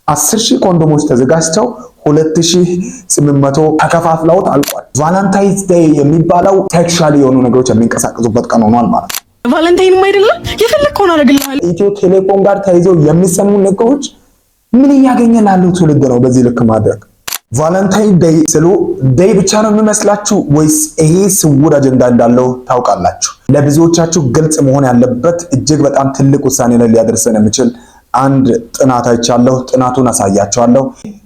10,000 ኮንዶሞች ተዘጋጅተው 2,800 ተከፋፍለውት አልቋል። ቫለንታይንስ ዴይ የሚባለው ሴክሹዋል የሆኑ ነገሮች የሚንቀሳቀሱበት ቀን ሆኗል ማለት ነው። ቫለንታይንም አይደለም የፈለግከውን አደርግልሃለሁ። ኢትዮ ቴሌኮም ጋር ተይዞ የሚሰሙ ነገሮች ምን እያገኘን ላለው ትውልድ ነው በዚህ ልክ ማድረግ? ቫለንታይን ዴይ ስሉ ዴይ ብቻ ነው የሚመስላችሁ ወይስ ይሄ ስውር አጀንዳ እንዳለው ታውቃላችሁ? ለብዙዎቻችሁ ግልጽ መሆን ያለበት እጅግ በጣም ትልቅ ውሳኔ ላይ ሊያደርሰን የሚችል አንድ ጥናት አይቻለሁ። ጥናቱን አሳያችኋለሁ።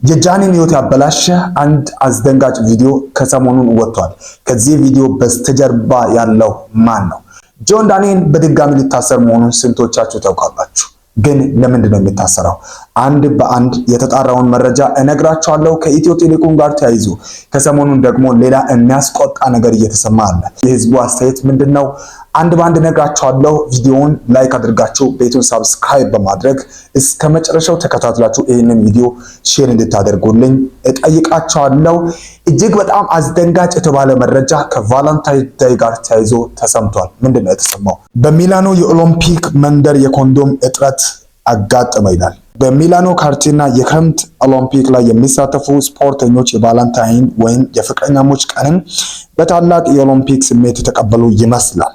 የጃኒን ህይወት ያበላሸ አንድ አስደንጋጭ ቪዲዮ ከሰሞኑን ወጥቷል። ከዚህ ቪዲዮ በስተጀርባ ያለው ማን ነው? ጆን ዳንኤል በድጋሚ ሊታሰር መሆኑን ስንቶቻችሁ ታውቃላችሁ? ግን ለምንድን ነው የሚታሰረው? አንድ በአንድ የተጣራውን መረጃ እነግራችኋለሁ። ከኢትዮ ቴሌኮም ጋር ተያይዞ ከሰሞኑን ደግሞ ሌላ የሚያስቆጣ ነገር እየተሰማ አለ። የህዝቡ አስተያየት ምንድነው? አንድ በአንድ እነግራችኋለሁ። ቪዲዮውን ላይክ አድርጋችሁ ቤቱን ሳብስክራይብ በማድረግ እስከ መጨረሻው ተከታትላችሁ ይህንን ቪዲዮ ሼር እንድታደርጉልኝ እጠይቃችኋለሁ። እጅግ በጣም አስደንጋጭ የተባለ መረጃ ከቫለንታይን ዴይ ጋር ተያይዞ ተሰምቷል። ምንድነው የተሰማው? በሚላኖ የኦሎምፒክ መንደር የኮንዶም እጥረት አጋጠመ ይላል። በሚላኖ ካርቲና የክረምት ኦሎምፒክ ላይ የሚሳተፉ ስፖርተኞች የቫለንታይን ወይም የፍቅረኛሞች ቀንን በታላቅ የኦሎምፒክ ስሜት የተቀበሉ ይመስላል።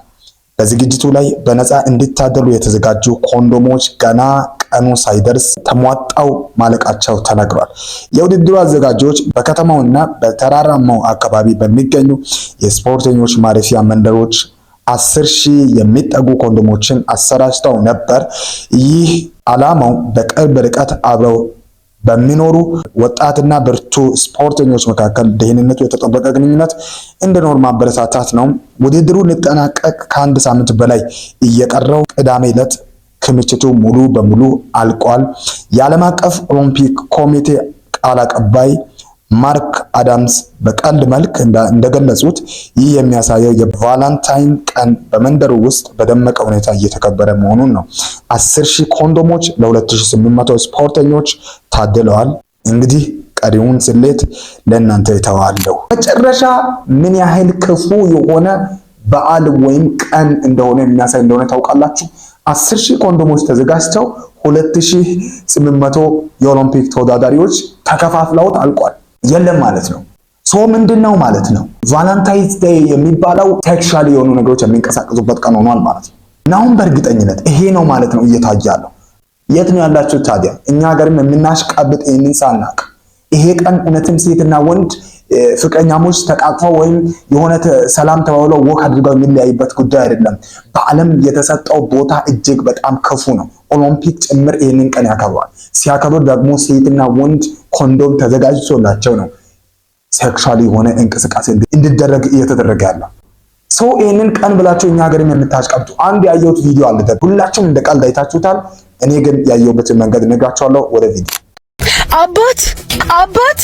በዝግጅቱ ላይ በነፃ እንዲታደሉ የተዘጋጁ ኮንዶሞች ገና ቀኑ ሳይደርስ ተሟጣው ማለቃቸው ተነግሯል። የውድድሩ አዘጋጆች በከተማውና በተራራማው አካባቢ በሚገኙ የስፖርተኞች ማረፊያ መንደሮች 10,000 የሚጠጉ ኮንዶሞችን አሰራጭተው ነበር። ይህ ዓላማው በቅርብ ርቀት አብረው በሚኖሩ ወጣትና ብርቱ ስፖርተኞች መካከል ደህንነቱ የተጠበቀ ግንኙነት እንዲኖር ማበረታታት ነው። ውድድሩ ሊጠናቀቅ ከአንድ ሳምንት በላይ እየቀረው ቅዳሜ ዕለት ክምችቱ ሙሉ በሙሉ አልቋል። የዓለም አቀፍ ኦሎምፒክ ኮሚቴ ቃል አቀባይ ማርክ አዳምስ በቀልድ መልክ እንደገለጹት ይህ የሚያሳየው የቫለንታይን ቀን በመንደሩ ውስጥ በደመቀ ሁኔታ እየተከበረ መሆኑን ነው። 10,000 ኮንዶሞች ለ2,800 ስፖርተኞች ታድለዋል። እንግዲህ ቀሪውን ስሌት ለእናንተ ይተዋለሁ። መጨረሻ ምን ያህል ክፉ የሆነ በዓል ወይም ቀን እንደሆነ የሚያሳይ እንደሆነ ታውቃላችሁ። 10,000 ኮንዶሞች ተዘጋጅተው 2,800 የኦሎምፒክ ተወዳዳሪዎች ተከፋፍለውት አልቋል። የለም ማለት ነው። ምንድነው ማለት ነው? ቫለንታይንስ ዴይ የሚባለው ሴክሹዋል የሆኑ ነገሮች የሚንቀሳቀሱበት ቀን ሆኗል ማለት ነው። ናሁን በእርግጠኝነት ይሄ ነው ማለት ነው እየታየ ያለው። የት ነው ያላችሁ ታዲያ? እኛ ሀገርም የምናሽቃብጥ ይህንን ሳናቅ ይሄ ቀን እውነትም ሴትና ወንድ ፍቅረኛሞች ተቃቅፈው ወይም የሆነ ሰላም ተባብለው ወክ አድርገው የሚለያይበት ጉዳይ አይደለም። በዓለም የተሰጠው ቦታ እጅግ በጣም ክፉ ነው። ኦሎምፒክ ጭምር ይህንን ቀን ያከብራል። ሲያከብር ደግሞ ሴትና ወንድ ኮንዶም ተዘጋጅቶላቸው ነው ሴክሹዋል የሆነ እንቅስቃሴ እንዲደረግ እየተደረገ ያለው። ይህንን ቀን ብላችሁ እኛ ሀገርም የምታሽቀብጡ አንድ ያየሁት ቪዲዮ አለ። ሁላችሁም እንደ ቀልድ አይታችሁታል። እኔ ግን ያየሁበትን መንገድ እነግራችኋለሁ። ወደ ቪዲዮ አባት አባት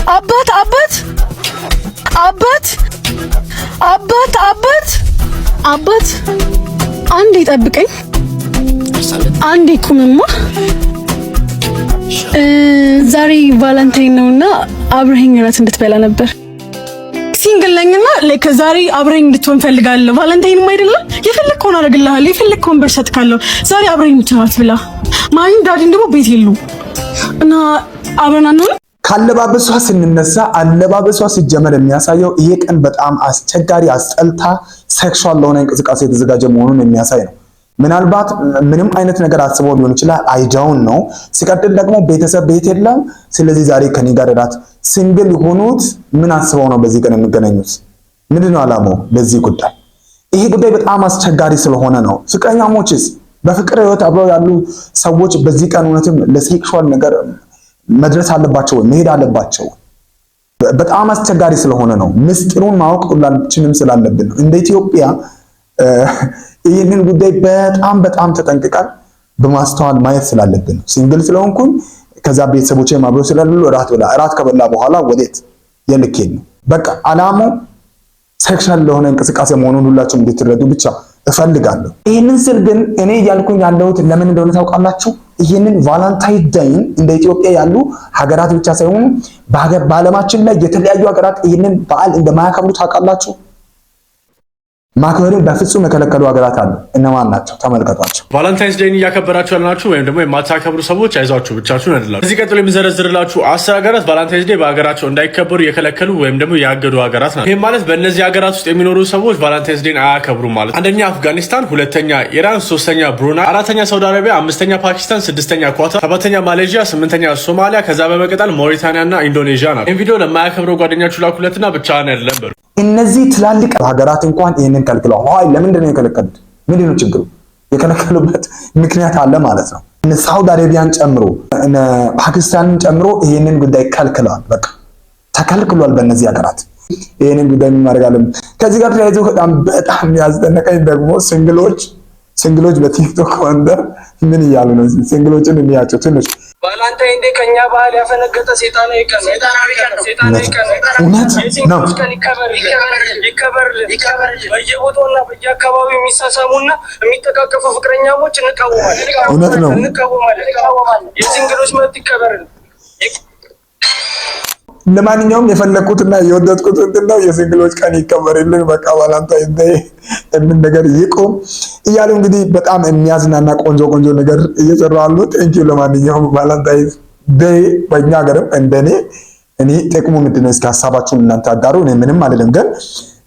አባት አባት አባት አባት አባት አባት አንዴ ጠብቀኝ፣ አንዴ ቁምማ። ዛሬ ቫለንታይን ነውና አብረኸኝ እራት እንድትበላ ነበር። ሲንግል ነኝና ዛሬ አብረኸኝ እንድትሆን ፈልጋለሁ። ቫለንታይንም አይደለም የፈለግከውን አደርግልሃለሁ፣ የፈለግከውን ብር ሰጥካለሁ። ዛሬ አብረኸኝ እንድትሆን ብላ ማይም ዳዲን ደግሞ ቤት የሉ እና አብረን አንሆን። ካለባበሷ ስንነሳ አለባበሷ ሲጀመር የሚያሳየው ይሄ ቀን በጣም አስቸጋሪ፣ አስጠልታ ሴክሹዋል ለሆነ እንቅስቃሴ የተዘጋጀ መሆኑን የሚያሳይ ነው። ምናልባት ምንም አይነት ነገር አስበው ሊሆን ይችላል። አይዳውን ነው። ሲቀጥል ደግሞ ቤተሰብ ቤት የለም። ስለዚህ ዛሬ ከኔ ጋር እራት ሲንግል የሆኑት ምን አስበው ነው በዚህ ቀን የሚገናኙት? ምንድነው ዓላማው ለዚህ ጉዳይ? ይሄ ጉዳይ በጣም አስቸጋሪ ስለሆነ ነው። ፍቅረኛሞችስ በፍቅር ህይወት አብረው ያሉ ሰዎች በዚህ ቀን እውነትም ለሴክሹዋል ነገር መድረስ አለባቸው፣ መሄድ አለባቸው። በጣም አስቸጋሪ ስለሆነ ነው። ምስጢሩን ማወቅ ሁላችንም ስላለብን ነው። እንደ ኢትዮጵያ ይህንን ጉዳይ በጣም ተጠንቅቀን በማስተዋል ማየት ስላለብን ነው። ሲንግል ስለሆንኩኝ ከዛ ቤተሰቦቼ ማብረው ስላሉ እራት ከበላ በኋላ ወዴት የልኬን ነው። በቃ ዓላማው ሴክሹዋል ለሆነ እንቅስቃሴ መሆኑን ሁላችሁም እንድትረዱ ብቻ እፈልጋለሁ። ይህንን ስል ግን እኔ እያልኩኝ ያለሁት ለምን እንደሆነ ታውቃላችሁ? ይህንን ቫለንታይን ዴይን እንደ ኢትዮጵያ ያሉ ሀገራት ብቻ ሳይሆኑ በዓለማችን ላይ የተለያዩ ሀገራት ይህንን በዓል እንደማያከብሩ ታውቃላችሁ? ማክበርን በፍጹም የከለከሉ ሀገራት አሉ። እነማን ናቸው? ተመልከቷቸው። ቫለንታይንስ ዴይን እያከበራችሁ ያላችሁ ወይም ደግሞ የማታከብሩ ሰዎች አይዟችሁ፣ ብቻችሁን አይደላችሁ። እዚህ ቀጥሎ የሚዘረዝርላችሁ 10 ሀገራት ቫለንታይንስ ዴይ በሀገራቸው እንዳይከበሩ የከለከሉ ወይም ደግሞ ያገዱ ሀገራት ናቸው። ይህም ማለት በእነዚህ ሀገራት ውስጥ የሚኖሩ ሰዎች ቫለንታይንስ ዴይን አያከብሩም ማለት። አንደኛ አፍጋኒስታን፣ ሁለተኛ ኢራን፣ ሶስተኛ ብሩናይ፣ አራተኛ ሳውዲ አረቢያ፣ አምስተኛ ፓኪስታን፣ ስድስተኛ ኳታር፣ ሰባተኛ ማሌዥያ፣ ስምንተኛ ሶማሊያ፣ ከዛ በመቀጠል ሞሪታኒያ እና ኢንዶኔዥያ ናቸው። ይህን ቪዲዮ ለማያከብረው ጓደኛችሁ ላኩለትና ብቻህን አይደለም በሉ። እነዚህ ትላልቅ ሀገራት እንኳን ይህንን ከልክለዋል። ለምንድን ነው የከለከሉት? ምንድን ነው ችግሩ? የከለከሉበት ምክንያት አለ ማለት ነው። ሳውዲ አረቢያን ጨምሮ ፓኪስታንን ጨምሮ ይህንን ጉዳይ ከልክለዋል። በቃ ተከልክሏል በእነዚህ ሀገራት። ይህንን ጉዳይ እናደርጋለን። ከዚህ ጋር ተያይዞ በጣም ያስደነቀኝ ደግሞ ሲንግሎች በቲክቶክ ወንደር ምን እያሉ ነው? ሲንግሎችን እንያቸው ትንሽ። ቫለንታይን ዴይ ከኛ ባህል ያፈነገጠ ሴጣናዊ ቀን እውነት ነው። ይከበር። በየቦታውና በየአካባቢው የሚሳሳሙና የሚጠቃቀፉ ፍቅረኛሞች እንቃወማለን። እውነት ነው። የሲንግሎች መብት ይከበርልን። ለማንኛውም የፈለኩትና የወደድኩት ነው የሲንግሎች ቀን ይከበርልን። በቃ ቫለንታይን ዴይ የምን ነገር ይቆም እያሉ እንግዲህ በጣም የሚያዝናና ቆንጆ ነገር እየሰሩ አሉ። ቴንኪው። ለማንኛውም ቫለንታይን ዴይ በእኛ ሀገርም እንደኔ እኔ ጥቅሙ ምንድን ነው? እስኪ ሀሳባችሁን እናንተ አጋሩ። እኔ ምንም አልልም፣ ግን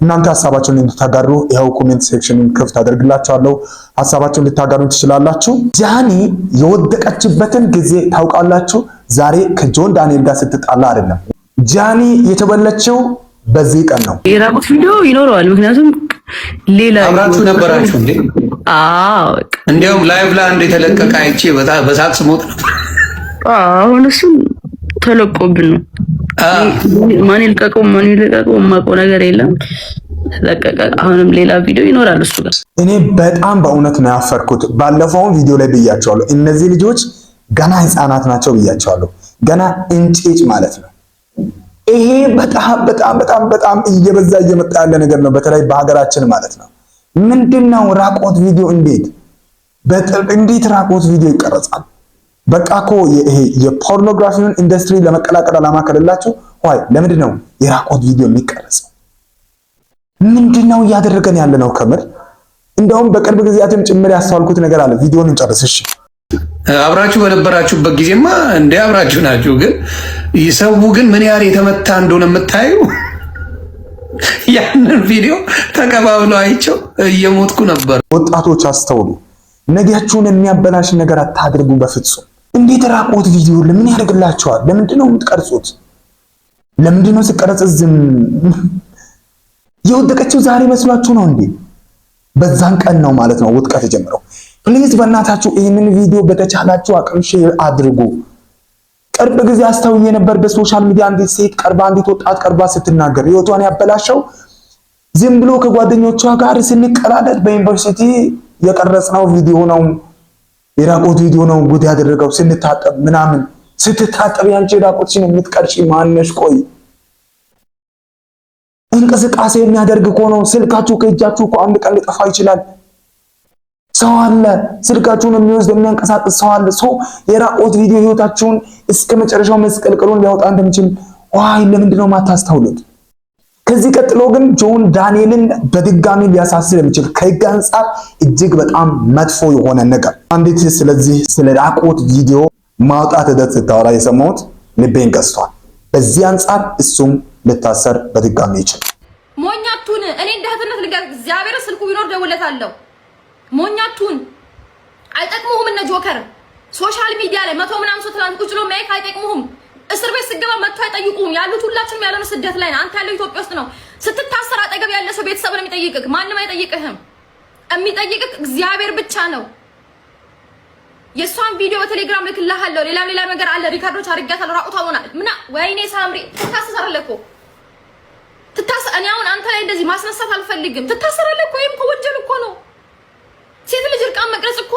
እናንተ ሀሳባችሁን እንድታጋሩ ይኸው ኮሜንት ሴክሽኑን ክፍት አደርግላችኋለሁ። ሀሳባችሁን ልታጋሩን ትችላላችሁ። ጃኒ የወደቀችበትን ጊዜ ታውቃላችሁ? ዛሬ ከጆን ዳንኤል ጋር ስትጣላ አይደለም ጃኒ የተበለችው በዚህ ቀን ነው። የራቁት ቪዲዮ ይኖረዋል። ምክንያቱም ሌላ አብራችሁ ነበራችሁ እንዴ? አዎ፣ እንዲያውም ላይቭ ላይ አንድ የተለቀቀ አይቼ በሳቅ ስሞት ነበር። አሁን እሱ ተለቆብን ነው። ማን ይልቀቀው የማውቀው ነገር የለም። ተለቀቀ። አሁንም ሌላ ቪዲዮ ይኖራል እሱ ጋር። እኔ በጣም በእውነት ነው ያፈርኩት። ባለፈው ቪዲዮ ላይ ብያቸዋለሁ። እነዚህ ልጆች ገና ህፃናት ናቸው ብያቸዋለሁ። ገና እንጭጭ ማለት ነው። ይሄ በጣም እየበዛ እየመጣ ያለ ነገር ነው። በተለይ በሀገራችን ማለት ነው። ምንድነው ራቆት ቪዲዮ? እንዴት ራቆት ቪዲዮ ይቀረጻል? በቃ እኮ ይሄ የፖርኖግራፊውን ኢንዱስትሪ ለመቀላቀል አላማ ከሌላችሁ ወይ ለምንድን ነው የራቆት ቪዲዮ የሚቀረጸው? ምንድነው እያደረገን ያለ ነው? ከምር እንደውም በቅርብ ጊዜያትም ጭምር ያስተዋልኩት ነገር አለ። ቪዲዮውን እንጨርስ እሺ። አብራችሁ በነበራችሁበት ጊዜማ እንደ አብራችሁ ናችሁ። ግን ይሰው ግን ምን ያህል የተመታ እንደሆነ የምታዩ ያንን ቪዲዮ ተቀባብለው አይቸው እየሞትኩ ነበር። ወጣቶች አስተውሉ። ነገያችሁን የሚያበላሽ ነገር አታድርጉ በፍጹም። እንዴት ራቆት ቪዲዮ ለምን ያደርግላችኋል? ለምንድን ነው የምትቀርጹት? ለምንድን ነው ሲቀረጽ ዝም? የወደቀችው ዛሬ መስሏችሁ ነው እንዴ? በዛን ቀን ነው ማለት ነው ውድቀት የጀመረው። ፕሊዝ በእናታችሁ ይህንን ቪዲዮ በተቻላችሁ አቅም ሼር አድርጉ። ቅርብ ጊዜ አስተውዬ ነበር በሶሻል ሚዲያ አንዲት ሴት አንዲት ወጣት ቀርባ ስትናገር ህይወቷን ያበላሸው ዝም ብሎ ከጓደኞቿ ጋር ስንቀላለድ በዩኒቨርሲቲ የቀረጽነው ቪዲዮ ነው፣ የራቆት ቪዲዮ ነው ጉድ ያደረገው። ስንታጠብ ምናምን ስትታጠብ ያንቺ ራቆትሽን የምትቀርጪ ማነሽ? ቆይ እንቅስቃሴ የሚያደርግ እኮ ነው። ስልካችሁ ከእጃችሁ እኮ አንድ ቀን ሊጠፋ ይችላል። ሰው አለ ስልካችሁን የሚወስድ የሚያንቀሳቅስ ሰው አለ። ሰው የራቆት ቪዲዮ ህይወታችሁን እስከ መጨረሻው መስቀልቅሉን ሊያወጣ እንደሚችል ዋይ ለምንድን ነው ማታስተውሉት? ከዚህ ቀጥሎ ግን ጆን ዳንኤልን በድጋሚ ሊያሳስር የሚችል ከህግ አንጻር እጅግ በጣም መጥፎ የሆነ ነገር አንዲት ስለዚህ ስለ ራቆት ቪዲዮ ማውጣት ሂደት ስታወራ የሰማሁት ልቤን ገዝቷል። በዚህ አንጻር እሱም ልታሰር በድጋሚ ይችላል። ሞኛቱን እኔ እንደህትነት ልንገር፣ እግዚአብሔር ስልኩ ቢኖር ደውለታለሁ። ሞኛቱን አይጠቅሙህም። እነ ጆከር ሶሻል ሚዲያ ላይ መቶ ምናምን ሰው ትላንት ቁጭ ብሎ ማይክ አይጠቅሙህም። እስር ቤት ስገባ መጥቶ አይጠይቁህም። ያሉት ሁላችንም ያለነው ስደት ላይ ነው። አንተ ያለው ኢትዮጵያ ውስጥ ነው። ስትታሰር አጠገብ ያለ ሰው ቤተሰብ ነው የሚጠይቅህ፣ ማንም አይጠይቅህም። የሚጠይቅህ እግዚአብሔር ብቻ ነው። የሷን ቪዲዮ በቴሌግራም ልክልሃለሁ። ሌላ ነገር አለ። ሪካርዶች አድርጋታለሁ። ራቁቷ ሆና ወይኔ ሳምሪ ትታሰራለህ እኮ እኔ አሁን አንተ ላይ እንደዚህ ማስነሳት አልፈልግም። ትታሰራለህ እኮ። ይሄም እኮ ወንጀል እኮ ነው። ሴት ልጅ እርቃን መቅረጽ እኮ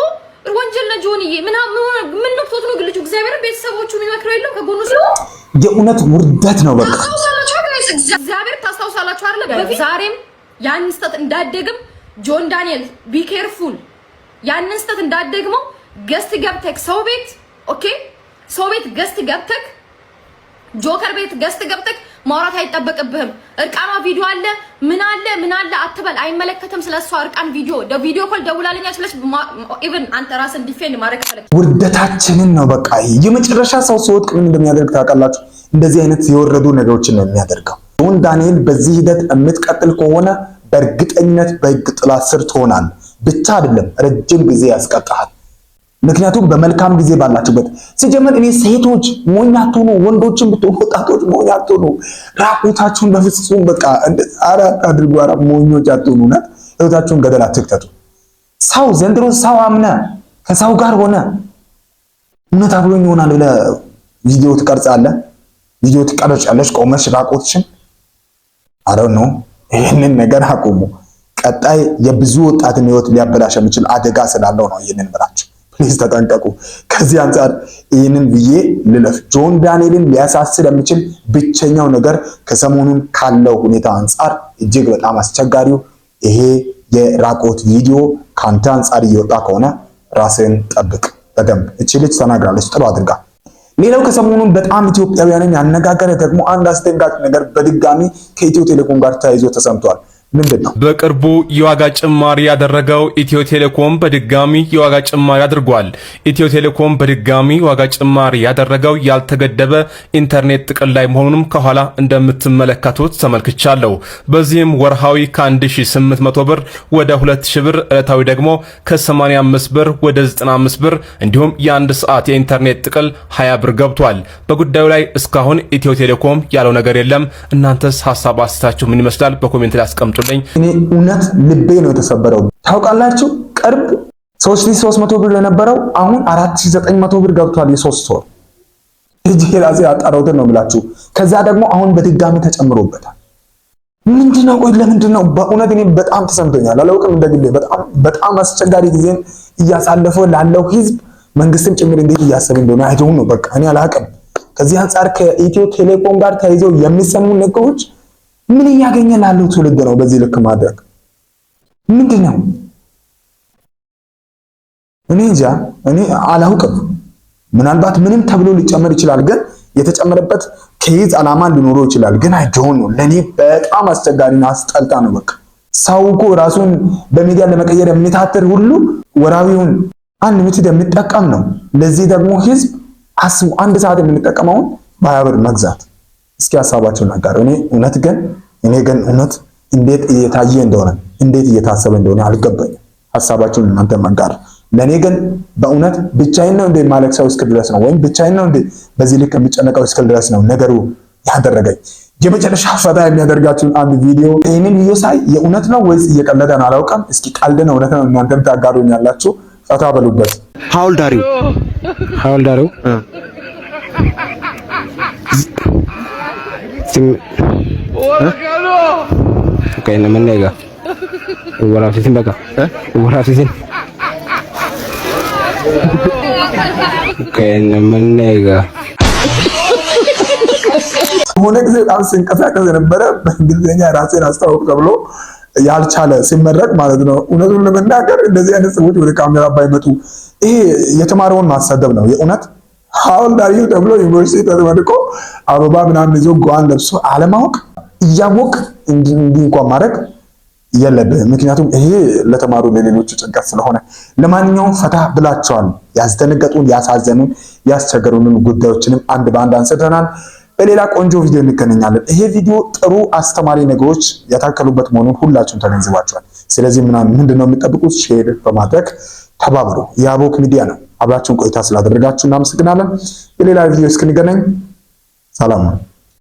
ወንጀል ነው። ጆንዬ ምን ነክቶት ነው ግልጁ? እግዚአብሔር ቤተሰቦቹ የሚመክረው የለም ከጎኑ ሲሆን የእውነት ውርደት ነው። በቃ እግዚአብሔር ታስታውሳላችሁ አይደል? ዛሬም ያንን ስህተት እንዳደግም ጆን ዳንኤል ቢ ኬርፉል። ያንን ስህተት እንዳደግመው ገስት ገብተክ ሰው ቤት ኦኬ፣ ሰው ቤት ገስት ገብተክ ጆከር ቤት ገስት ገብተክ ማውራት አይጠበቅብህም። እርቃኗ ቪዲዮ አለ ምን አለ አትበል። አይመለከትም ስለሷ እርቃን ቪዲዮ ኮል ደውላለኛ ስለሽ ኢቭን አንተ ራስን ዲፌንድ ማድረግ ፈለክ። ውርደታችንን ነው በቃ። የመጨረሻ ሰው ሲወድቅ ምን እንደሚያደርግ ታውቃላችሁ? እንደዚህ አይነት የወረዱ ነገሮችን ነው የሚያደርገው። ጆን ዳንኤል በዚህ ሂደት የምትቀጥል ከሆነ በእርግጠኝነት በህግ ጥላ ስር ትሆናለህ። ብቻ አይደለም ረጅም ጊዜ ያስቀጣሃል። ምክንያቱም በመልካም ጊዜ ባላችሁበት ሲጀመር እኔ ሴቶች ሞኝ አትሁኑ፣ ወንዶችን ብትሆኑ ወጣቶች ሞኝ አትሁኑ። ራቁታችሁን በፍጹም በቃ አራት አድርጉ። ሞኞች አትሁኑ። ህይወታችሁን ገደል አትክተቱ። ሰው ዘንድሮ ሰው አምነ ከሰው ጋር ሆነ እውነት አብሮኝ ይሆናል ብለህ ቪዲዮ ትቀርጻለህ፣ ቪዲዮ ትቀርጫለሽ ቆመሽ ራቁትሽን። አረው ነው ይሄንን ነገር አቁሙ። ቀጣይ የብዙ ወጣትን ህይወት ሊያበላሽ የሚችል አደጋ ስላለው ነው ይሄንን ብላችሁ ፕሊዝ ተጠንቀቁ። ከዚህ አንፃር ይሄንን ብዬ ልለፍ። ጆን ዳንኤልን ሊያሳስር የሚችል ብቸኛው ነገር ከሰሞኑን ካለው ሁኔታ አንፃር እጅግ በጣም አስቸጋሪው ይሄ የራቆት ቪዲዮ ካንተ አንፃር እየወጣ ከሆነ ራስን ጠብቅ በደንብ። እቺ ልጅ ተናግራለች ጥሩ አድርጋ። ሌላው ከሰሞኑን በጣም ኢትዮጵያውያንን ያነጋገረ ደግሞ አንድ አስደንጋጭ ነገር በድጋሚ ከኢትዮ ቴሌኮም ጋር ተያይዞ ተሰምቷል። ምንድነው? በቅርቡ የዋጋ ጭማሪ ያደረገው ኢትዮ ቴሌኮም በድጋሚ የዋጋ ጭማሪ አድርጓል። ኢትዮ ቴሌኮም በድጋሚ የዋጋ ጭማሪ ያደረገው ያልተገደበ ኢንተርኔት ጥቅል ላይ መሆኑንም ከኋላ እንደምትመለከቱት ተመልክቻለሁ። በዚህም ወርሃዊ ከ1800 ብር ወደ 2000 ብር፣ ዕለታዊ ደግሞ ከ85 ብር ወደ 95 ብር እንዲሁም የአንድ ሰዓት የኢንተርኔት ጥቅል 20 ብር ገብቷል። በጉዳዩ ላይ እስካሁን ኢትዮ ቴሌኮም ያለው ነገር የለም። እናንተስ ሐሳብ አስተያየታችሁ ምን ይመስላል? በኮሜንት ላይ አስቀምጡ። እኔ እውነት ልቤ ነው የተሰበረው። ታውቃላችሁ ቅርብ 3300 ብር ለነበረው አሁን 4900 ብር ገብቷል። የ3 ወር እጅ ራሴ ያጣራሁትን ነው የምላችሁ። ከዛ ደግሞ አሁን በድጋሚ ተጨምሮበታል። ምንድነው? ቆይ ለምንድነው? በእውነት እኔ በጣም ተሰምቶኛል። አላውቅም እንደግሌ በጣም አስቸጋሪ ጊዜን እያሳለፈ ላለው ህዝብ መንግስትም ጭምር እንዴት እያሰበ እንደሆነ አይደው ነው በቃ እኔ አላውቅም። ከዚህ አንፃር ከኢትዮ ቴሌኮም ጋር ተያይዘው የሚሰሙ ነገሮች ምን እያገኘ ላለው ትውልድ ነው በዚህ ልክ ማድረግ? ምንድነው? እኔ እንጃ፣ እኔ አላውቅም። ምናልባት ምንም ተብሎ ሊጨመር ይችላል፣ ግን የተጨመረበት ከይዝ ዓላማ ሊኖረው ይችላል። ግን አይዶን ነው ለኔ በጣም አስቸጋሪና አስጠልጣ ነው። በቃ ሰው እኮ ራሱን በሚዲያ ለመቀየር የሚታተር ሁሉ ወራዊውን አንድ ሚኒት የሚጠቀም ነው። ለዚህ ደግሞ ህዝብ አስቡ፣ አንድ ሰዓት የምንጠቀመውን በ20 ብር መግዛት። እስኪ ሐሳባችሁን አጋሩ። እኔ ግን እውነት እንዴት እየታየ እንደሆነ እንዴት እየታሰበ እንደሆነ አልገባኝም። ሐሳባችሁን እናንተ አጋሩ። ለኔ ግን በእውነት ብቻዬን ነው እንደ ማለቅሰው እስከ ድረስ ነው፣ ወይም ብቻዬን ነው እንደ በዚህ ልክ የሚጨነቀው እስከ ድረስ ነው ነገሩ ያደረገኝ። የመጨረሻ ፈታ የሚያደርጋችሁን አንድ ቪዲዮ፣ ይሄንን ቪዲዮ ሳይ የእውነት ነው ወይስ እየቀለደ ነው አላውቅም። እስኪ ቀልድ ነው እውነት ነው እናንተም ታጋሩኛላችሁ። ፈታ በሉበት። ሐውልዳሪው Oke, namanya enggak. Warafisin baka. Warafisin. Oke, namanya enggak. ሆነ ጊዜ በጣም ሲንቀሳቀስ የነበረ በእንግሊዝኛ ራሴን አስተዋውቅ ተብሎ ያልቻለ ሲመረቅ ማለት ነው። እውነቱን ለመናገር እንደዚህ አይነት ሰዎች ወደ ካሜራ ባይመጡ ይሄ የተማረውን ማሰደብ ነው የእውነት። ሐውልዳሪው ተብሎ ዩኒቨርሲቲ ተመርቆ አበባ ምናምን ይዞ ጓን ለብሶ አለማወቅ እያወቅ እንዲህ እንኳን ማድረግ የለብህም። ምክንያቱም ይሄ ለተማሩ ለሌሎች ጭንቀት ስለሆነ። ለማንኛውም ፈታ ብላችኋል። ያስደነገጡን፣ ያሳዘኑን፣ ያስቸገሩንን ጉዳዮችንም አንድ በአንድ አንስተናል። በሌላ ቆንጆ ቪዲዮ እንገናኛለን። ይሄ ቪዲዮ ጥሩ አስተማሪ ነገሮች ያታከሉበት መሆኑን ሁላችሁም ተገንዝባችኋል። ስለዚህ ምንድነው የሚጠብቁት? ሼር በማድረግ ተባብሩ። የአቦክ ሚዲያ ነው። አብራችሁን ቆይታ ስላደረጋችሁ እናመሰግናለን። በሌላ ቪዲዮ እስክንገናኝ ሰላም ነው።